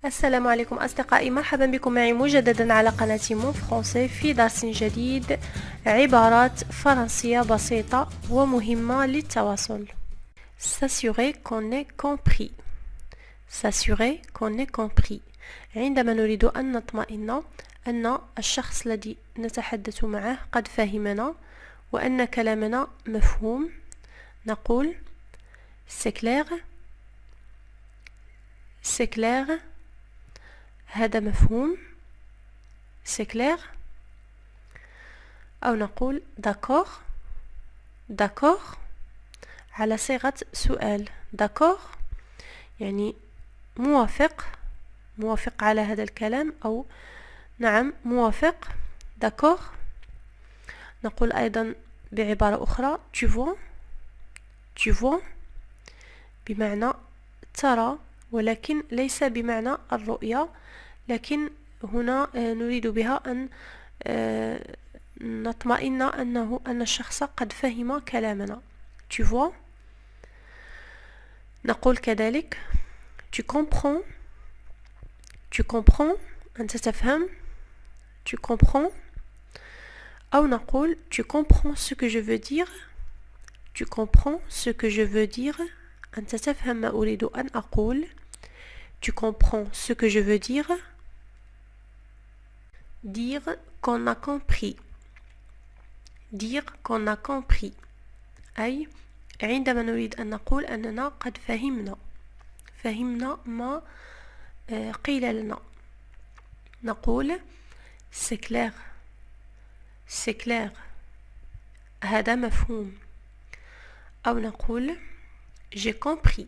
السلام عليكم أصدقائي، مرحبا بكم معي مجددا على قناة مون فرونسي في درس جديد. عبارات فرنسية بسيطة ومهمة للتواصل. S'assurer qu'on est compris. S'assurer qu'on est compris. عندما نريد أن نطمئن أن الشخص الذي نتحدث معه قد فهمنا وأن كلامنا مفهوم، نقول c'est clair. C'est clair. هذا مفهوم. C'est clair. أو نقول d'accord. D'accord. على صيغة سؤال. D'accord. يعني موافق على هذا الكلام، أو نعم موافق. D'accord. نقول أيضا بعبارة أخرى tu vois. Tu vois بمعنى ترى، ولكن ليس بمعنى الرؤية، لكن هنا نريد بها أن نطمئن أن الشخص قد فهم كلامنا. Tu vois. نقول كذلك tu comprends. Tu comprends. أنت تفهم. Tu comprends. أو نقول tu comprends ce que je veux dire. Tu comprends ce que je veux dire. أنت تفهم ما أريد أن أقول. Tu comprends ce que je veux dire. Dire qu'on a compris. Dire qu'on a compris. أي عندما نريد أن نقول أننا قد فهمنا ما قيل لنا، نقول c'est clair. C'est clair. هذا مفهوم. أو نقول j'ai compris.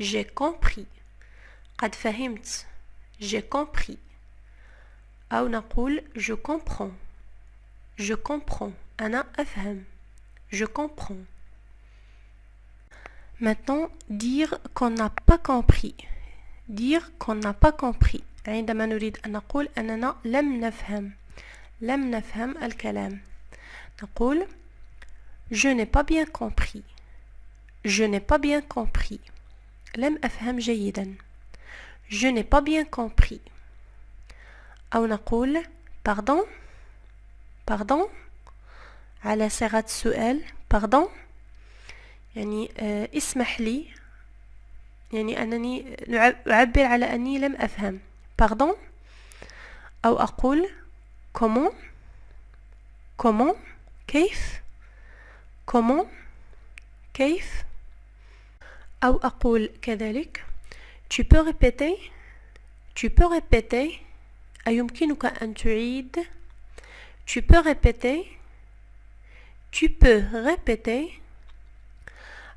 J'ai compris. قد فهمت. J'ai compris. أو نقول je comprends. Je comprends. أنا أفهم. Je comprends. Maintenant, dire qu'on n'a pas compris. Dire qu'on n'a pas compris. عندما نريد أن نقول أننا لم نفهم الكلام، نقول je n'ai pas bien compris. Je n'ai pas bien compris. لم أفهم جيدا. Je n'ai pas bien compris. أو نقول pardon. Pardon. على صيغة سؤال. Pardon. يعني اسمح لي، يعني أنني أعبر على أني لم أفهم. Pardon. أو أقول comment. Comment. كيف. Comment. كيف. أو أقول كذلك tu peux répéter. Tu peux répéter. أيمكنك أن تعيد. Tu peux répéter. Tu peux répéter.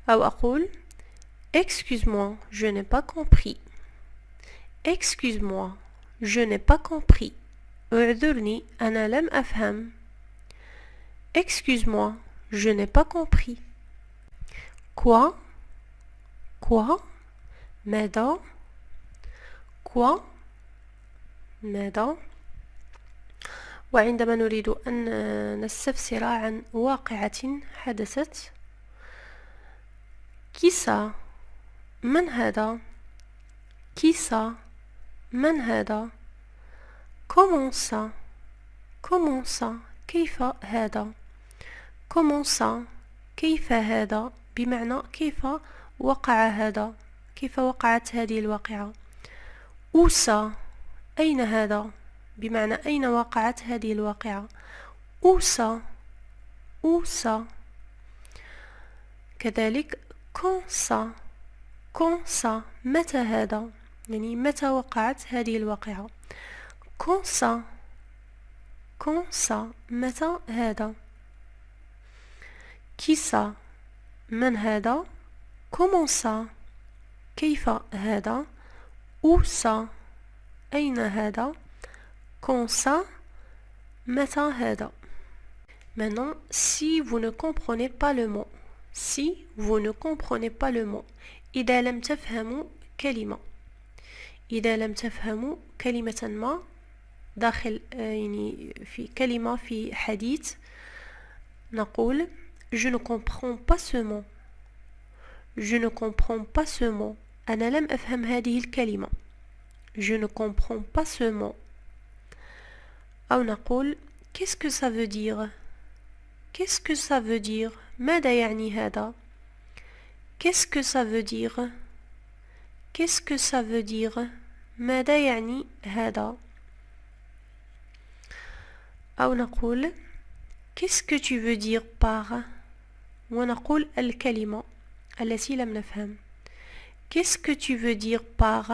أو أقول excuse-moi, je n'ai pas compris. Excuse-moi, je n'ai pas compris. اعذرني أنا لم أفهم. Excuse-moi, je n'ai pas compris. Quoi. Quoi. ماذا. Quoi. ماذا. وعندما نريد أن نستفسر عن واقعة حدثت، qui ça. من هذا. qui ça. من هذا. comment ça. comment ça. كيف هذا. comment ça. كيف هذا بمعنى كيف وقع هذا، كيف وقعت هذه الواقعة. où ça. أين هذا بمعنى أين وقعت هذه الواقعة. où ça. où ça. كذلك quand ça. quand ça. متى هذا، يعني متى وقعت هذه الواقعة. quand ça. quand ça. متى هذا. qui ça. من هذا. comment ça. كيف هذا. où ça. أين هذا. quand ça. متى هذا. Maintenant, si vous ne comprenez pas le mot. Si vous ne comprenez pas le mot. إذا لم تفهموا كلمة. إذا لم تفهموا كلمة ما داخل يعني في كلمة في حديث، نقول je ne comprends pas ce mot. Je ne comprends pas ce mot. أنا لم أفهم هذه الكلمة. Je ne comprends pas ce mot. أو نقول qu'est-ce que ça veut dire? Qu'est-ce que ça veut dire? ماذا يعني هذا? Qu'est-ce que ça veut dire? Qu'est-ce que ça veut dire? ماذا يعني هذا؟ أو نقول qu'est-ce que tu veux dire par؟ ونقول الكلمة التي لم نفهم. Qu'est-ce que tu veux dire par?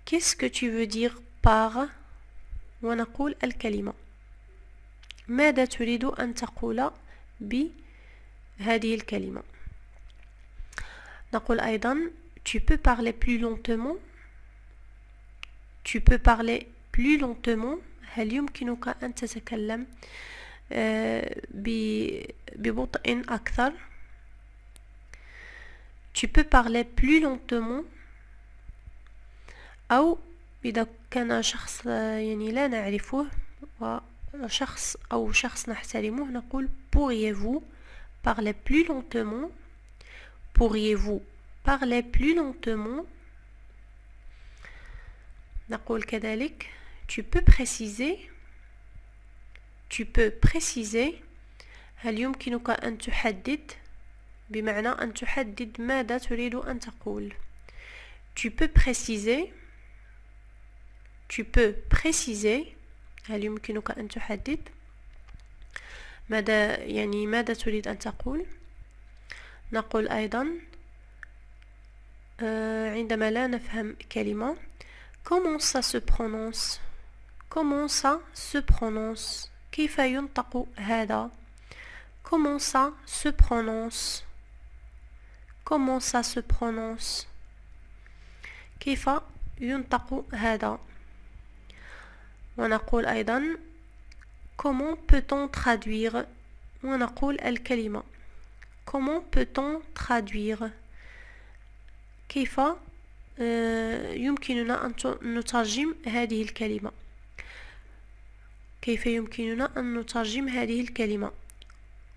Qu'est-ce que tu veux dire par؟ ونقول الكلمة. ماذا تريد أن تقول بهذه الكلمة؟ نقول أيضا tu peux parler plus lentement. Tu peux parler plus lentement. هل يمكنك أن تتكلم ببطء أكثر؟ Tu peux parler plus lentement. أو إذا كان شخص يعني لا نعرفه وشخص أو شخص نحترمه نقول pourriez-vous parler plus lentement? Pourriez-vous parler plus lentement? نقول كذلك tu peux préciser. Tu peux préciser. هل يمكنك أن تحدد؟ بمعنى أن تحدد ماذا تريد أن تقول. Tu peux préciser. Tu peux préciser. هل يمكنك أن تحدد؟ ماذا يعني ماذا تريد أن تقول؟ نقول أيضا عندما لا نفهم كلمة comment ça se prononce? Comment ça se prononce? كيف ينطق هذا؟ Comment ça se prononce? Comment ça se prononce? كيف ينطق هذا؟ ونقول أيضا comment peut-on traduire؟ ونقول الكلمة. Comment peut-on traduire؟ كيف يمكننا أن نترجم هذه الكلمة؟ كيف يمكننا أن نترجم هذه الكلمة؟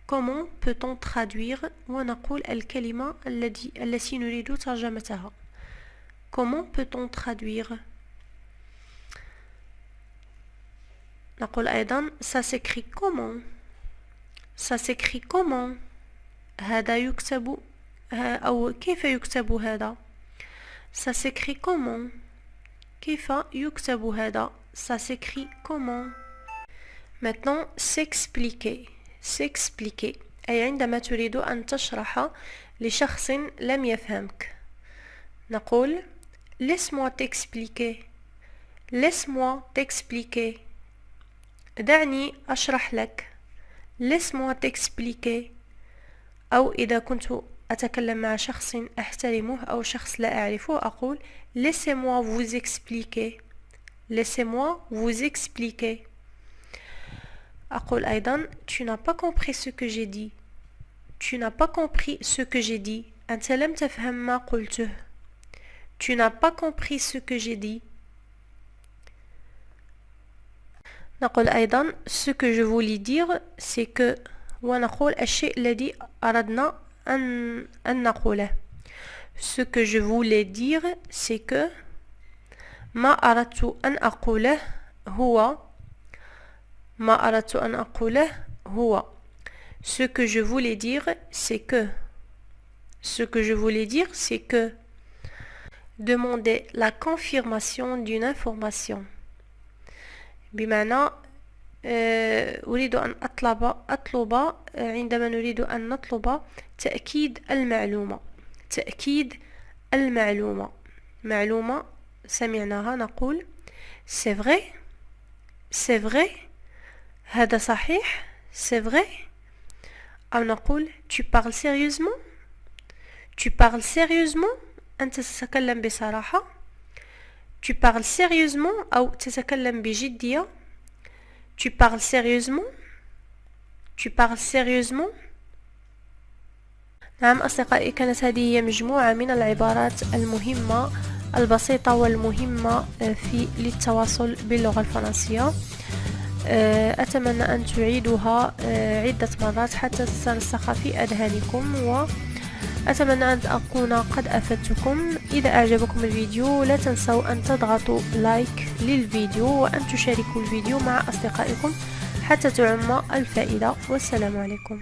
Comment peut-on traduire؟ ونقول الكلمة التي نريد ترجمتها. Comment peut-on traduire؟ نقول أيضا ça s'écrit comment؟ Ça s'écrit comment؟ هذا يكتب أو كيف يكتب هذا؟ Ça s'écrit comment? كيف يكتب هذا؟ Ça s'écrit comment? Maintenant, s'expliquer. S'expliquer. أي عندما تريد أن تشرح لشخص لم يفهمك. نقول laisse-moi t'expliquer. Laisse-moi t'expliquer. دعني أشرح لك. Laisse-moi t'expliquer. أو إذا كنت أتكلم مع شخص أحترمه أو شخص لا أعرفه أقول laissez-moi vous expliquer. Laissez-moi vous expliquer. أقول أيضا tu n'as pas compris ce que j'ai dit. Tu n'as pas compris ce que j'ai dit. أنت لم تفهم ما قلته. Tu n'as pas compris ce que j'ai dit. نقول أيضا ce que je voulais dire c'est que ونقول الشيء الذي أردنا أن نقوله. Ce que je voulais dire c'est que ما أردت أن أقوله هو ما أردت أن أقوله هو. Ce que je voulais dire c'est que. Ce que je voulais dire c'est que. Demander la confirmation d'une information. بمعنى أريد أن أطلب عندما نريد أن نطلب تأكيد المعلومة. تأكيد المعلومة. معلومة سمعناها نقول c'est vrai. C'est vrai. هذا صحيح. C'est vrai. أو نقول tu parles sérieusement. Tu parles sérieusement. أنت تتكلم بصراحة. Tu parles sérieusement أو تتكلم بجدية. Tu parles sérieusement. Tu parles sérieusement. نعم أصدقائي، كانت هذه هي مجموعة من العبارات المهمة البسيطة والمهمة للتواصل باللغة الفرنسية. أتمنى أن تعيدوها عدة مرات حتى تترسخ في أذهانكم أتمنى أن أكون قد أفدتكم. إذا أعجبكم الفيديو لا تنسوا أن تضغطوا لايك للفيديو وأن تشاركوا الفيديو مع أصدقائكم حتى تعم الفائدة. والسلام عليكم.